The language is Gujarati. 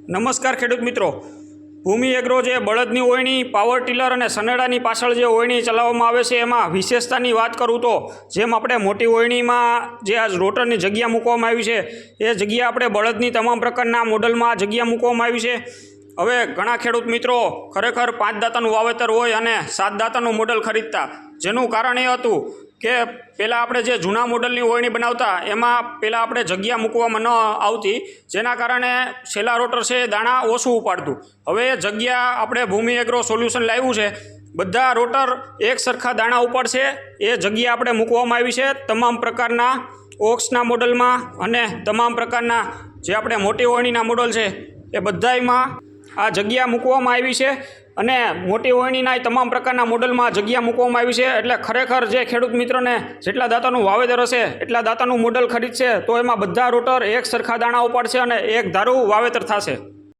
નમસ્કાર ખેડૂત મિત્રો, ભૂમિ એગ્રો જે બળદની ઓયણી, પાવર ટીલર અને સનેડાની પાછળ જે ઓયણી ચલાવવામાં આવે છે એમાં વિશેષતાની વાત કરું તો જેમ આપણે મોટી ઓયણીમાં જે આ રોટરની જગ્યા મૂકવામાં આવી છે એ જગ્યા આપણે બળદની તમામ પ્રકારના મોડલમાં જગ્યા મૂકવામાં આવી છે। હવે ઘણા ખેડૂત મિત્રો ખરેખર 5 દાંતાનું વાવેતર હોય અને 7 દાંતાનું મોડલ ખરીદતા, જેનું કારણ એ હતું કે પહેલાં આપણે જે જૂના મોડલની ઓયણી બનાવતા એમાં પહેલાં આપણે જગ્યા મૂકવામાં ન આવતી, જેના કારણે છેલ્લા રોટર છે દાણા ઓછું ઉપાડતું। હવે એ જગ્યા આપણે ભૂમિ એગ્રો સોલ્યુશન લાવ્યું છે, બધા રોટર એક સરખા દાણા ઉપાડશે એ જગ્યા આપણે મૂકવામાં આવી છે તમામ પ્રકારના ઓક્સના મોડલમાં અને તમામ પ્રકારના જે આપણે મોટી ઓયણીના મોડલ છે એ બધામાં આ જગ્યા મૂકવામાં આવી છે અને મોટી ઓયણીના તમામ પ્રકારના મોડલમાં જગ્યા મૂકવામાં આવી છે। એટલે ખરેખર જે ખેડૂત મિત્રોને જેટલા દાંતાનું વાવેતર હશે એટલા દાંતાનું મોડલ ખરીદશે તો એમાં બધા રોટર એક સરખા દાણા ઉપાડશે અને એક ધારું વાવેતર થશે।